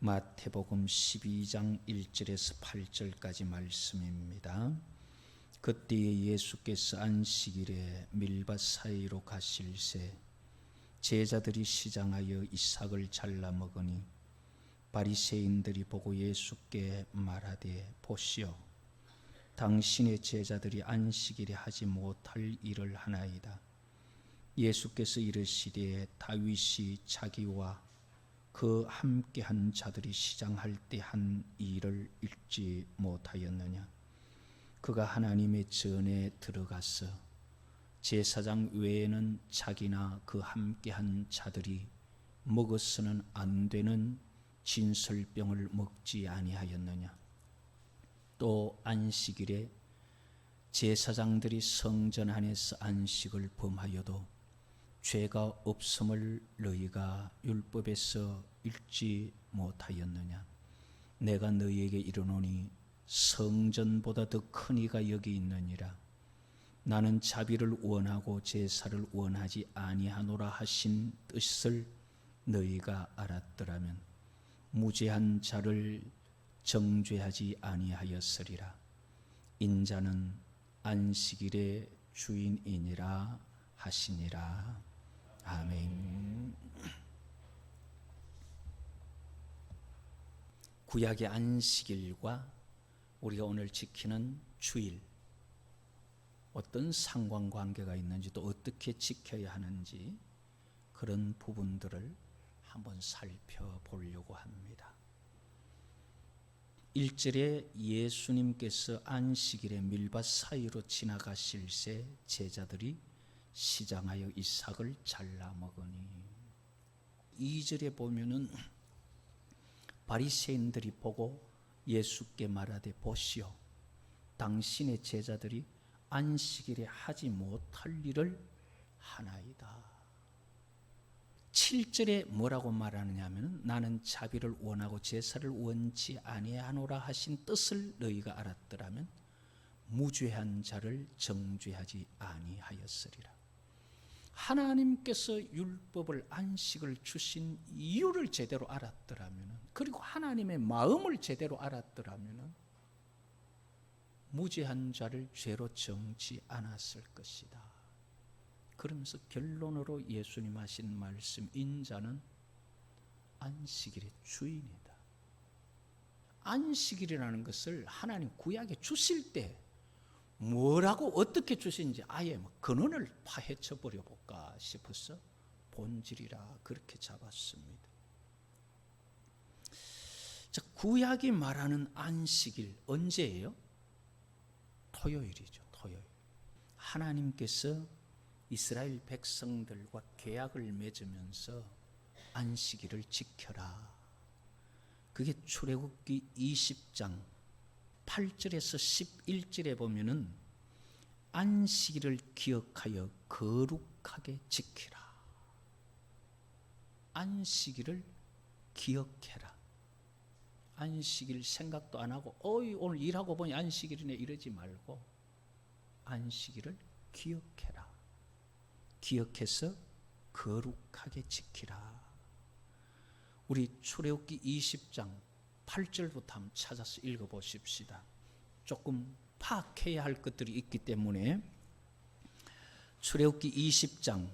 마태복음 12장 1절에서 8절까지 말씀입니다. 그때에 예수께서 안식일에 밀밭 사이로 가실새 제자들이 시장하여 이삭을 잘라 먹으니 바리새인들이 보고 예수께 말하되 보시오, 당신의 제자들이 안식일에 하지 못할 일을 하나이다. 예수께서 이르시되 다윗이 자기와 그 함께한 자들이 시장할 때 한 일을 읽지 못하였느냐? 그가 하나님의 전에 들어가서 제사장 외에는 자기나 그 함께한 자들이 먹어서는 안 되는 진설병을 먹지 아니하였느냐? 또 안식일에 제사장들이 성전 안에서 안식을 범하여도 죄가 없음을 너희가 율법에서 읽지 못하였느냐? 내가 너희에게 이르노니 성전보다 더 큰 이가 여기 있느니라. 나는 자비를 원하고 제사를 원하지 아니하노라 하신 뜻을 너희가 알았더라면 무죄한 자를 정죄하지 아니하였으리라. 인자는 안식일의 주인이니라 하시니라. 아멘. 구약의 안식일과 우리가 오늘 지키는 주일, 어떤 상관관계가 있는지 또 어떻게 지켜야 하는지 그런 부분들을 한번 살펴보려고 합니다. 1절에 예수님께서 안식일에 밀밭 사이로 지나가실새 제자들이 시장하여 이삭을 잘라 먹으니, 2절에 보면은 바리새인들이 보고 예수께 말하되 보시오, 당신의 제자들이 안식일에 하지 못할 일을 하나이다. 7절에 뭐라고 말하느냐 하면 나는 자비를 원하고 제사를 원치 아니하노라 하신 뜻을 너희가 알았더라면 무죄한 자를 정죄하지 아니하였으리라. 하나님께서 율법을 안식을 주신 이유를 제대로 알았더라면, 그리고 하나님의 마음을 제대로 알았더라면 무죄한 자를 죄로 정지 않았을 것이다. 그러면서 결론으로 예수님 하신 말씀, 인자는 안식일의 주인이다. 안식일이라는 것을 하나님 구약에 주실 때 뭐라고 어떻게 주신지 아예 근원을 파헤쳐 버려 볼까 싶어서 본질이라 그렇게 잡았습니다. 자, 구약이 말하는 안식일 언제예요? 토요일이죠. 토요일. 하나님께서 이스라엘 백성들과 계약을 맺으면서 안식일을 지켜라. 그게 출애굽기 20장 8절에서 11절에 보면은 안식일을 기억하여 거룩하게 지키라. 안식일을 기억해라. 안식일 생각도 안 하고 오늘 일하고 보니 안식일이네 이러지 말고 안식일을 기억해라. 기억해서 거룩하게 지키라. 우리 출애굽기 20장 8절부터 한번 찾아서 읽어보십시다. 조금 파악해야 할 것들이 있기 때문에 출애굽기 20장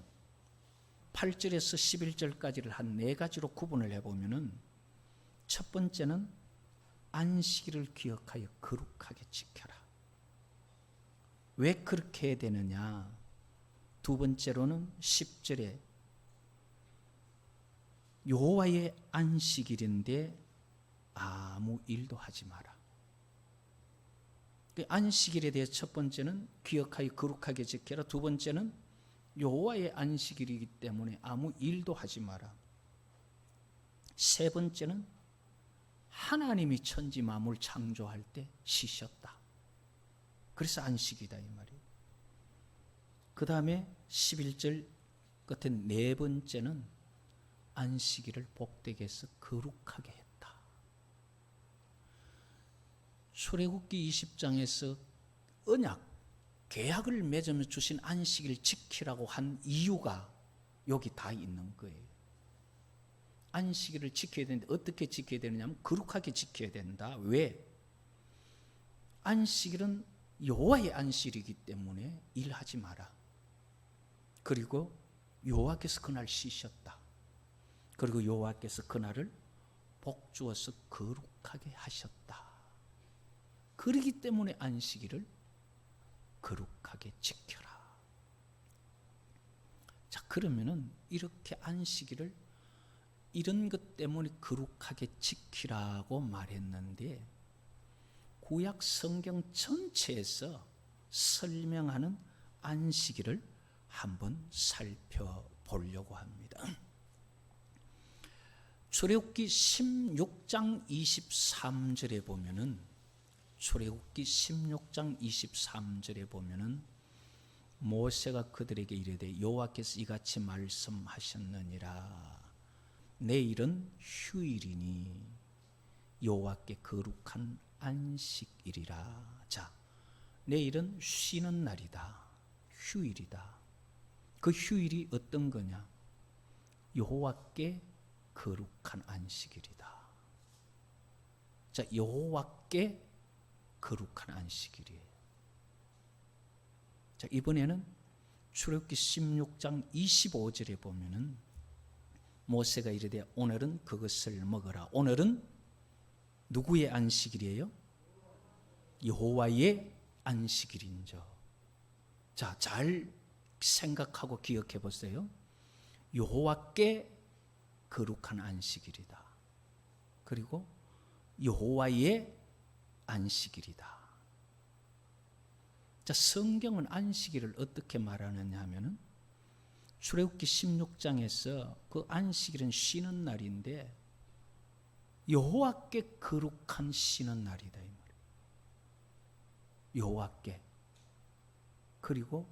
8절에서 11절까지를 한 네 가지로 구분을 해보면은, 첫 번째는 안식일을 기억하여 거룩하게 지켜라. 왜 그렇게 해야 되느냐? 두 번째로는 10절에 여호와의 안식일인데 아무 일도 하지 마라. 안식일에 대해 첫 번째는 기억하여 거룩하게 지켜라. 두 번째는 여호와의 안식일이기 때문에 아무 일도 하지 마라. 세 번째는 하나님이 천지 만물 창조할 때 쉬셨다. 그래서 안식이다 이 말이에요. 그 다음에 11절 끝에 네 번째는 안식일을 복되게 해서 거룩하게 했다. 출애굽기 20장에서 언약, 계약을 맺으며 주신 안식일을 지키라고 한 이유가 여기 다 있는 거예요. 안식일을 지켜야 되는데 어떻게 지켜야 되느냐 하면 거룩하게 지켜야 된다. 왜? 안식일은 여호와의 안식일이기 때문에 일하지 마라. 그리고 여호와께서 그날 쉬셨다. 그리고 여호와께서 그날을 복 주어서 거룩하게 하셨다. 그렇기 때문에 안식일을 거룩하게 지켜라. 자, 그러면은 이렇게 안식일을 이런 것 때문에 거룩하게 지키라고 말했는데 구약 성경 전체에서 설명하는 안식일을 한번 살펴보려고 합니다. 출애굽기 16장 23절에 보면은 출애굽기 16장 23절에 보면은 모세가 그들에게 이르되 여호와께서 이같이 말씀하셨느니라. 내일은 휴일이니 여호와께 거룩한 안식일이라. 자, 내일은 쉬는 날이다. 휴일이다. 그 휴일이 어떤 거냐? 여호와께 거룩한 안식일이다. 자, 여호와께 거룩한 안식일이에요. 자, 이번에는 출애굽기 16장 25절에 보면은 모세가 이르되 오늘은 그것을 먹어라. 오늘은 누구의 안식일이에요? 여호와의 안식일인저. 자, 잘 생각하고 기억해 보세요. 여호와께 거룩한 안식일이다. 그리고 여호와의 안식일이다. 자, 성경은 안식일을 어떻게 말하느냐 하면은 출애굽기 16장에서 그 안식일은 쉬는 날인데 여호와께 거룩한 쉬는 날이다 이 말이에요. 여호와께. 그리고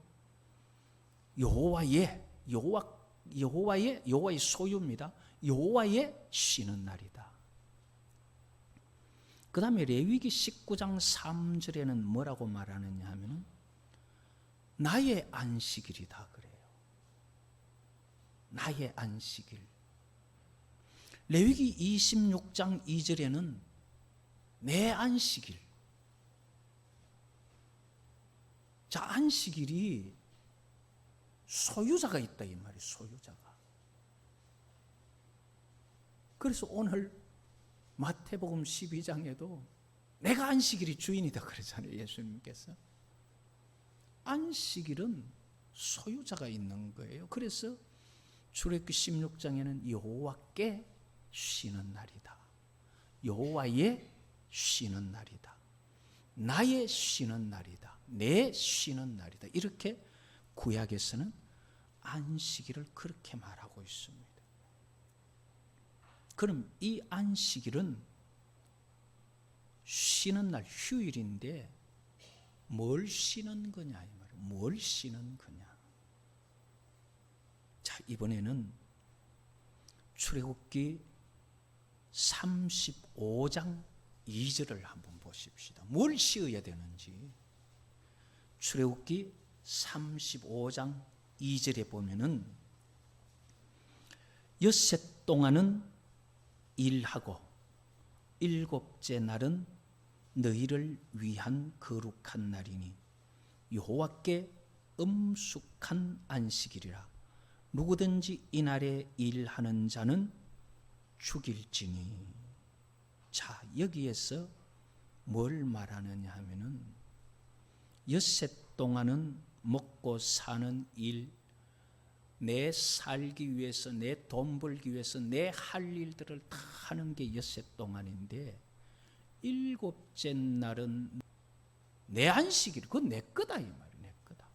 여호와의 소유입니다. 여호와의 쉬는 날이다. 그 다음에 레위기 19장 3절에는 뭐라고 말하느냐 하면은 나의 안식일이다 그래요. 나의 안식일. 레위기 26장 2절에는 내 안식일. 자, 안식일이 소유자가 있다 이 말이에요. 소유자가. 그래서 오늘 마태복음 12장에도 내가 안식일이 주인이다 그러잖아요. 예수님께서. 안식일은 소유자가 있는 거예요. 그래서 출애굽기 16장에는 여호와께 쉬는 날이다. 여호와의 쉬는 날이다. 나의 쉬는 날이다. 내 쉬는 날이다. 이렇게 구약에서는 안식일을 그렇게 말하고 있습니다. 그럼 이 안식일은 쉬는 날, 휴일인데 뭘 쉬는 거냐 이 말이에요. 뭘 쉬는 거냐. 자, 이번에는 출애굽기 35장 2절을 한번 보십시다. 뭘 쉬어야 되는지. 출애굽기 35장 2절에 보면은 엿새 동안은 일하고 일곱째 날은 너희를 위한 거룩한 날이니 여호와께 엄숙한 안식일이라. 누구든지 이날에 일하는 자는 죽일지니. 자, 여기에서 뭘 말하느냐 하면은 엿새 동안은 먹고 사는 일, 내 살기 위해서, 내 돈 벌기 위해서 내 할 일들을 다 하는 게 엿새 동안인데 일곱째 날은 내 안식일, 그건 내 거다 이 말이에요. 내 거다.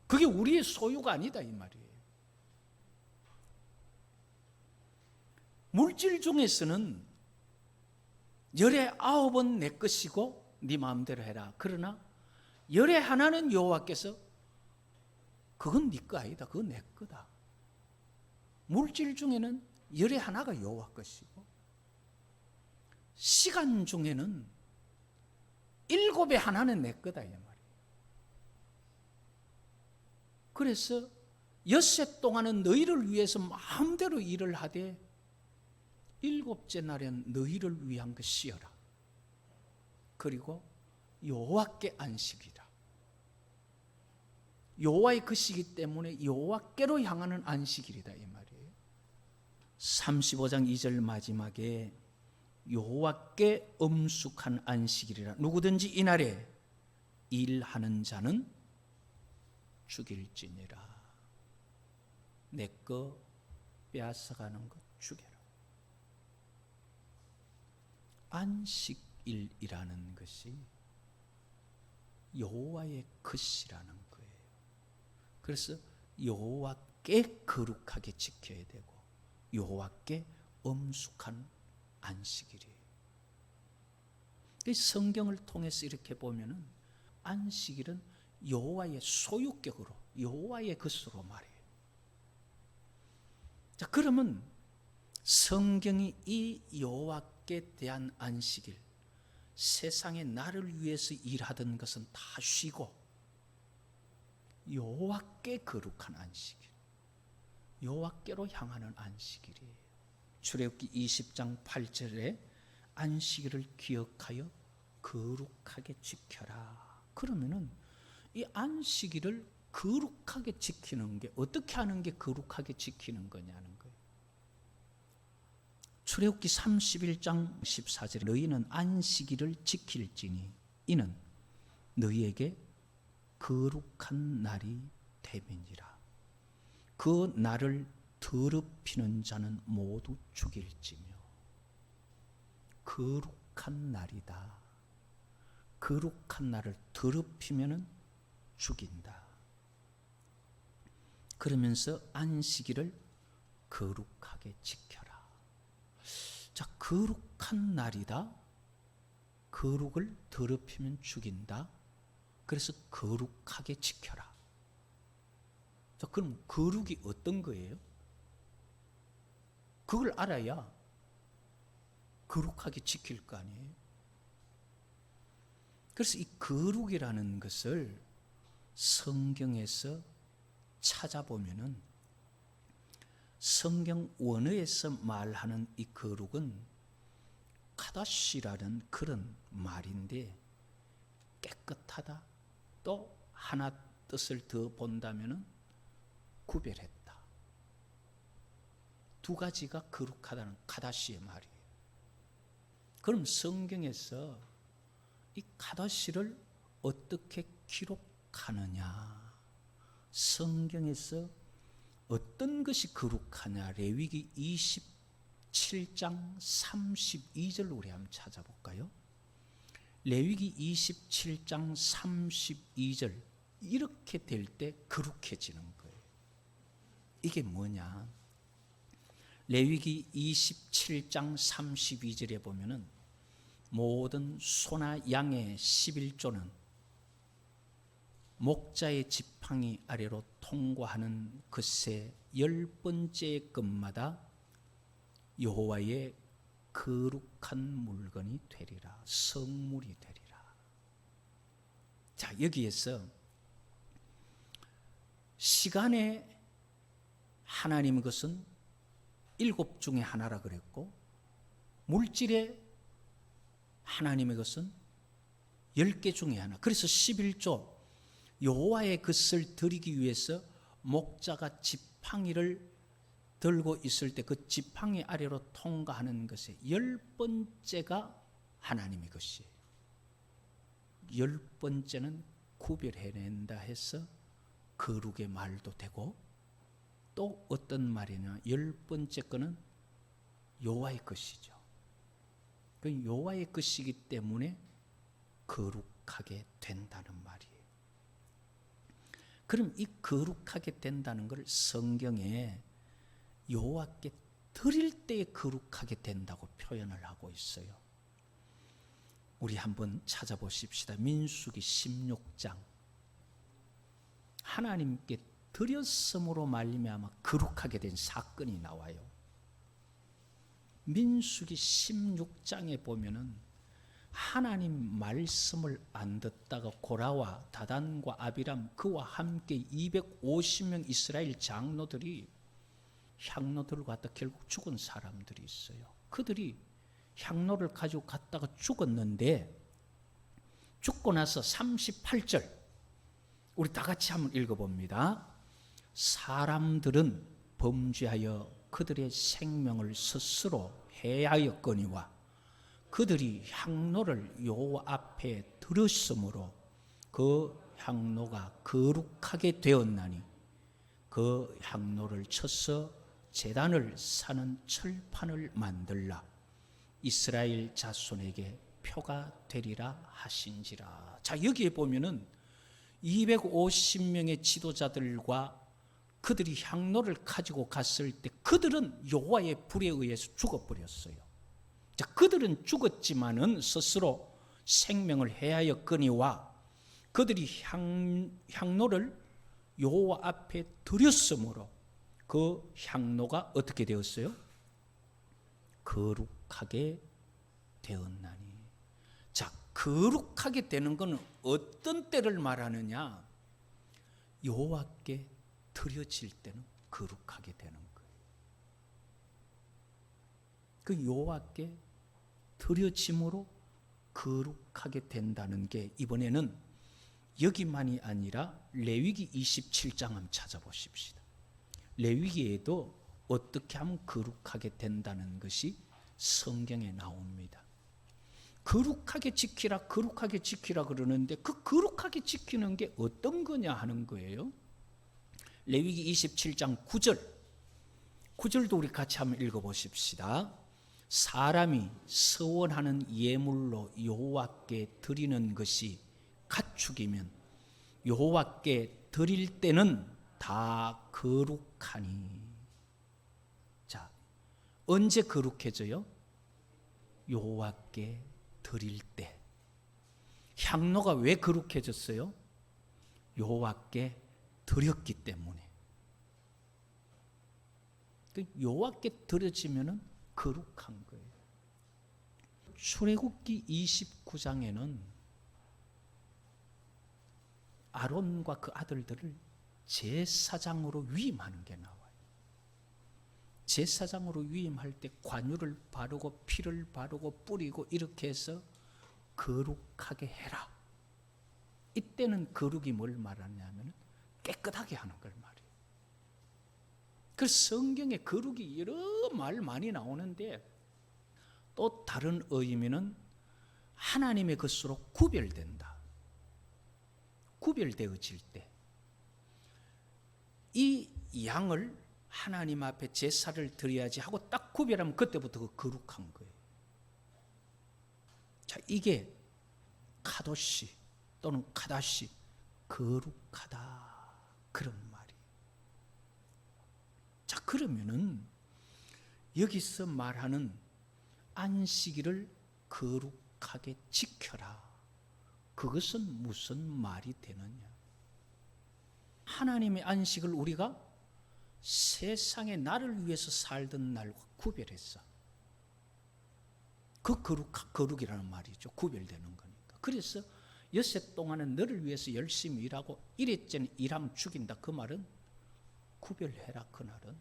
그게 우리의 소유가 아니다 이 말이에요. 물질 중에서는 열의 9은 내 것이고 네 마음대로 해라. 그러나 열의 하나는 여호와께서 그건 네 거 아니다. 그건 내 거다. 물질 중에는 열의 하나가 여호와 것이고 시간 중에는 7의 하나는 내 거다 이 말이에요. 그래서 엿새 동안은 너희를 위해서 마음대로 일을 하되 일곱째 날엔 너희를 위한 것이여라. 그리고 여호와께 안식이라. 여호와의 것이기 때문에 여호와께로 향하는 안식일이다 이 말이에요. 35장 2절 마지막에 여호와께 엄숙한 안식일이라. 누구든지 이날에 일하는 자는 죽일지니라. 내 거 빼앗아가는 것 죽여라. 안식일이라는 것이 여호와의 것이라는 거예요. 그래서 여호와께 거룩하게 지켜야 되고 여호와께 엄숙한 안식일이에요. 성경을 통해서 이렇게 보면은 안식일은 여호와의 소유격으로 여호와의 것으로 말해요. 자, 그러면 성경이 이 여호와께 대한 안식일, 세상에 나를 위해서 일하던 것은 다 쉬고 여호와께 거룩한 안식일, 여호와께로 향하는 안식일이에요. 출애굽기 20장 8절에 안식일을 기억하여 거룩하게 지켜라. 그러면은 이 안식일을 거룩하게 지키는 게 어떻게 하는 게 거룩하게 지키는 거냐는 거예요. 출애굽기 31장 14절에 너희는 안식일을 지킬지니 이는 너희에게 거룩한 날이 됨이니라. 그 날을 더럽히는 자는 모두 죽일지며. 거룩한 날이다. 거룩한 날을 더럽히면은 죽인다. 그러면서 안식일을 거룩하게 지켜라. 자, 거룩한 날이다. 거룩을 더럽히면 죽인다. 그래서 거룩하게 지켜라. 자, 그럼 거룩이 어떤 거예요? 그걸 알아야 거룩하게 지킬 거 아니에요? 그래서 이 거룩이라는 것을 성경에서 찾아보면은 성경 원어에서 말하는 이 거룩은 카다시라는 그런 말인데, 깨끗하다, 또 하나 뜻을 더 본다면은 구별했다. 두 가지가 거룩하다는 카다시의 말이에요. 그럼 성경에서 이 카다시를 어떻게 기록하느냐? 성경에서 어떤 것이 거룩하냐? 레위기 27장 32절 우리 한번 찾아볼까요? 레위기 27장 32절 이렇게 될 때 거룩해지는 거예요. 이게 뭐냐? 레위기 27장 32절에 보면은 모든 소나 양의 11조는 목자의 지팡이 아래로 통과하는 것의 10번째 것마다 여호와의 거룩한 물건이 되리라. 성물이 되리라. 자, 여기에서 시간의 하나님의 것은 7 중에 하나라 그랬고, 물질의 하나님의 것은 10개 중에 하나. 그래서 11조, 여호와의 것을 드리기 위해서 목자가 지팡이를 들고 있을 때 그 지팡이 아래로 통과하는 것의 10번째가 하나님의 것이에요. 10번째는 구별해낸다 해서 거룩의 말도 되고, 또 어떤 말이냐, 10번째 거는 여호와의 것이죠. 그 여호와의 것이기 때문에 거룩하게 된다는 말이에요. 그럼 이 거룩하게 된다는 걸 성경에 여호와께 드릴 때에 거룩하게 된다고 표현을 하고 있어요. 우리 한번 찾아보십시다. 민수기 16장. 하나님께 드렸음으로 말미암아 거룩하게 된 사건이 나와요. 민수기 16장에 보면은 하나님 말씀을 안 듣다가 고라와 다단과 아비람 그와 함께 250명 이스라엘 장로들이 향로들을 갖다 결국 죽은 사람들이 있어요. 그들이 향로를 가지고 갔다가 죽었는데 죽고 나서 38절 우리 다 같이 한번 읽어봅니다. 사람들은 범죄하여 그들의 생명을 스스로 해하였거니와 그들이 향로를 여호와 앞에 들었으므로 그 향로가 거룩하게 되었나니 그 향로를 쳐서 제단을 사는 철판을 만들라 이스라엘 자손에게 표가 되리라 하신지라. 자, 여기에 보면은 250명의 지도자들과 그들이 향로를 가지고 갔을 때 그들은 여호와의 불에 의해서 죽어버렸어요. 자, 그들은 죽었지만은 스스로 생명을 해하였거니와 그들이 향로를 여호와 앞에 드렸으므로 그 향로가 어떻게 되었어요? 거룩하게 되었나니. 자, 거룩하게 되는 것은 어떤 때를 말하느냐? 여호와께 드려질 때는 거룩하게 되는 거예요. 그 여호와께 드려짐으로 거룩하게 된다는 게 이번에는 여기만이 아니라 레위기 27장 한번 찾아보십시다. 레위기에도 어떻게 하면 거룩하게 된다는 것이 성경에 나옵니다. 거룩하게 지키라 거룩하게 지키라 그러는데 그 거룩하게 지키는 게 어떤 거냐 하는 거예요. 레위기 27장 9절도 우리 같이 한번 읽어보십시다. 사람이 서원하는 예물로 여호와께 드리는 것이 가축이면 여호와께 드릴 때는 다 거룩하니. 자, 언제 거룩해져요? 여호와께 드릴 때. 향로가 왜 거룩해졌어요? 여호와께 드렸기 때문에. 여호와께 드려지면은 거룩한 거예요. 출애굽기 29장에는 아론과 그 아들들을 제사장으로 위임하는 게 나와요. 제사장으로 위임할 때 관유를 바르고 피를 바르고 뿌리고 이렇게 해서 거룩하게 해라. 이때는 거룩이 뭘 말하냐면 깨끗하게 하는 걸 말해요. 그래서 성경에 거룩이 여러 말 많이 나오는데 또 다른 의미는 하나님의 것으로 구별된다. 구별되어질 때 이 양을 하나님 앞에 제사를 드려야지 하고 딱 구별하면 그때부터 그 거룩한 거예요. 자, 이게 카도시 또는 카다시 거룩하다 그런 말이에요. 자, 그러면은 여기서 말하는 안식일을 거룩하게 지켜라. 그것은 무슨 말이 되느냐? 하나님의 안식을 우리가 세상에 나를 위해서 살던 날과 구별했어. 그 거룩이라는 말이죠. 구별되는 거니까. 그래서 엿새 동안은 너를 위해서 열심히 일하고 일했더니 일하면 죽인다. 그 말은 구별해라. 그날은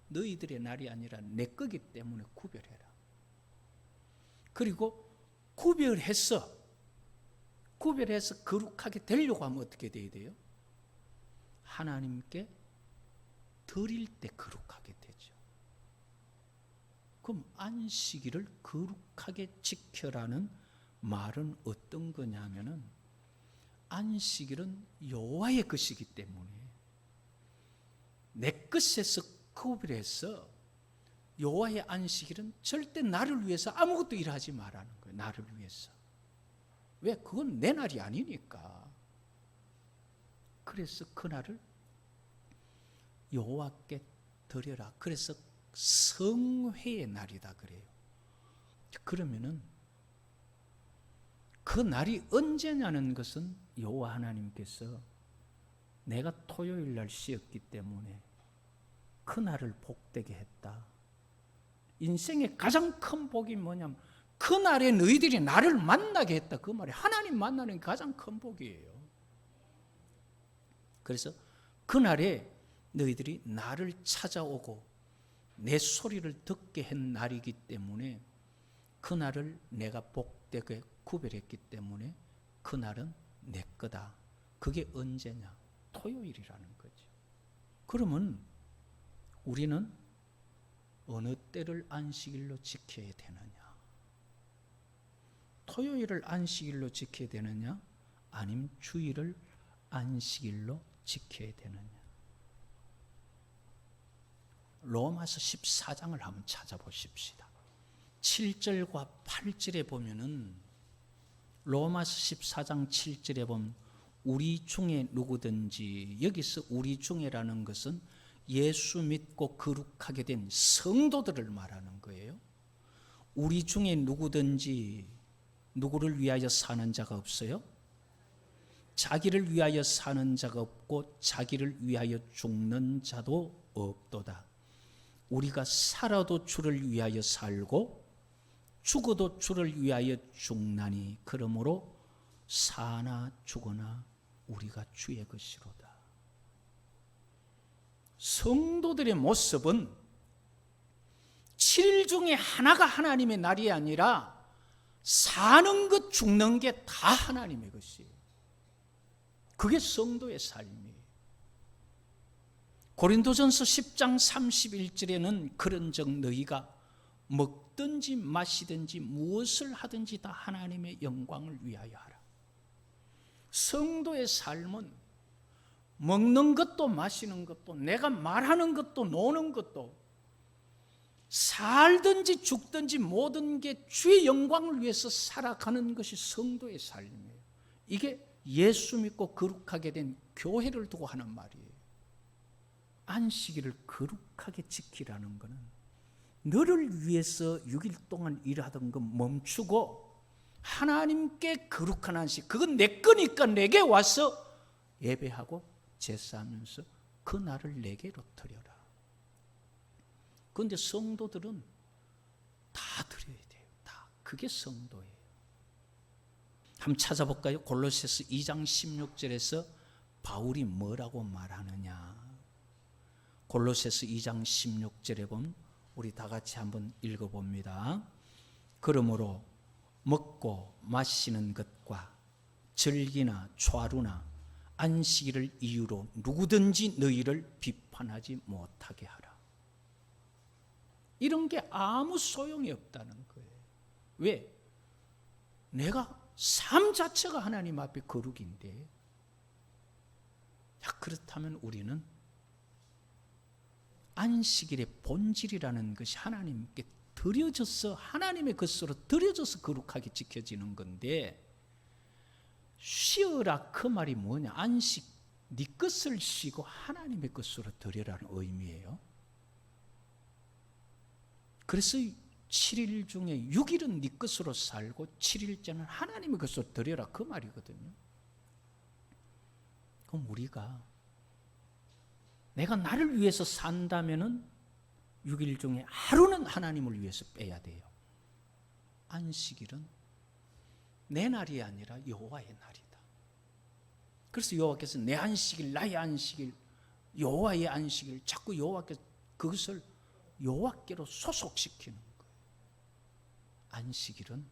너희들의 날이 아니라 내 거기 때문에 구별해라. 그리고 구별해서 거룩하게 되려고 하면 어떻게 돼야 돼요? 하나님께 드릴 때 거룩하게 되죠. 그럼 안식일을 거룩하게 지켜라는 말은 어떤 거냐면은 안식일은 여호와의 것이기 때문에 내 것에서 구별해서 여호와의 안식일은 절대 나를 위해서 아무것도 일하지 말라는 거예요. 나를 위해서. 왜? 그건 내 날이 아니니까. 그래서 그날을 여호와께 드려라. 그래서 성회의 날이다 그래요. 그러면은 그 날이 언제냐는 것은 여호와 하나님께서 내가 토요일 날 쉬었기 때문에 그 날을 복되게 했다. 인생의 가장 큰 복이 뭐냐면 그날에 너희들이 나를 만나게 했다. 그 말이 하나님 만나는 게 가장 큰 복이에요. 그래서 그날에 너희들이 나를 찾아오고 내 소리를 듣게 한 날이기 때문에 그날을 내가 복되게 구별했기 때문에 그날은 내 거다. 그게 언제냐? 토요일이라는 거죠. 그러면 우리는 어느 때를 안식일로 지켜야 되느냐? 토요일을 안식일로 지켜야 되느냐? 아니면 주일을 안식일로 지켜야 되느냐? 로마서 14장을 한번 찾아보십시다. 7절과 8절에 보면은 로마서 14장 7절에 보면 우리 중에 누구든지, 여기서 우리 중에라는 것은 예수 믿고 거룩하게 된 성도들을 말하는 거예요. 우리 중에 누구든지 누구를 위하여 사는 자가 없어요? 자기를 위하여 사는 자가 없고 자기를 위하여 죽는 자도 없도다. 우리가 살아도 주를 위하여 살고 죽어도 주를 위하여 죽나니 그러므로 사나 죽으나 우리가 주의 것이로다. 성도들의 모습은 7일 중에 하나가 하나님의 날이 아니라 사는 것 죽는 게 다 하나님의 것이에요. 그게 성도의 삶이에요. 고린도전서 10장 31절에는 그런즉 너희가 먹든지 마시든지 무엇을 하든지 다 하나님의 영광을 위하여 하라. 성도의 삶은 먹는 것도 마시는 것도 내가 말하는 것도 노는 것도 살든지 죽든지 모든 게 주의 영광을 위해서 살아가는 것이 성도의 삶이에요. 이게 예수 믿고 거룩하게 된 교회를 두고 하는 말이에요. 안식일을 거룩하게 지키라는 것은 너를 위해서 6일 동안 일하던 거 멈추고 하나님께 거룩한 안식, 그건 내 거니까 내게 와서 예배하고 제사하면서 그 날을 내게로 드려라. 그런데 성도들은 다 드려야 돼요. 다. 그게 성도예요. 한번 찾아볼까요? 골로새서 2장 16절에서 바울이 뭐라고 말하느냐. 골로새서 2장 16절에 보면 우리 다 같이 한번 읽어봅니다. 그러므로 먹고 마시는 것과 절기나 초하루나 안식일을 이유로 누구든지 너희를 비판하지 못하게 하라. 이런 게 아무 소용이 없다는 거예요. 왜? 내가 삶 자체가 하나님 앞에 거룩인데, 그렇다면 우리는 안식일의 본질이라는 것이 하나님께 드려져서 하나님의 것으로 드려져서 거룩하게 지켜지는 건데, 쉬어라 그 말이 뭐냐? 안식, 네 것을 쉬고 하나님의 것으로 드려라는 의미예요. 그래서 7일 중에 6일은 네 것으로 살고 7일째는 하나님의 것으로 드려라 그 말이거든요. 그럼 우리가 내가 나를 위해서 산다면은 6일 중에 하루는 하나님을 위해서 빼야 돼요. 안식일은 내 날이 아니라 여호와의 날이다. 그래서 여호와께서 내 안식일, 나의 안식일, 여호와의 안식일, 자꾸 여호와께서 그것을 여호와께로 소속시키는 거예요. 안식일은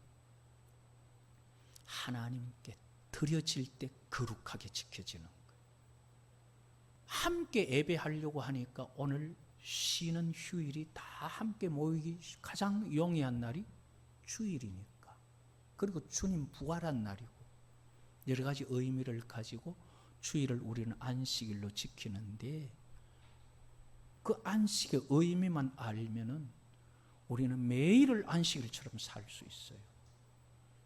하나님께 드려질 때 거룩하게 지켜지는 거예요. 함께 예배하려고 하니까 오늘 쉬는 휴일이 다 함께 모이기 가장 용이한 날이 주일이니까. 그리고 주님 부활한 날이고 여러 가지 의미를 가지고 주일을 우리는 안식일로 지키는데, 그 안식의 의미만 알면은 우리는 매일을 안식일처럼 살 수 있어요.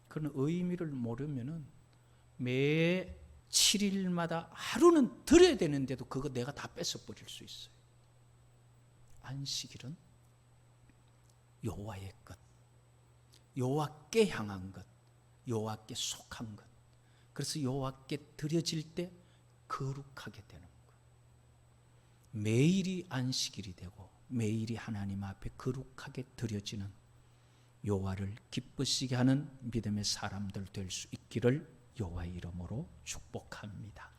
그런 의미를 모르면은 매 7일마다 하루는 드려야 되는데도 그거 내가 다 뺏어버릴 수 있어요. 안식일은 여호와의 것, 여호와께 향한 것, 여호와께 속한 것. 그래서 여호와께 드려질 때 거룩하게 되는 것. 매일이 안식일이 되고 매일이 하나님 앞에 거룩하게 드려지는 여호와를 기쁘시게 하는 믿음의 사람들 될 수 있기를 여호와의 이름으로 축복합니다.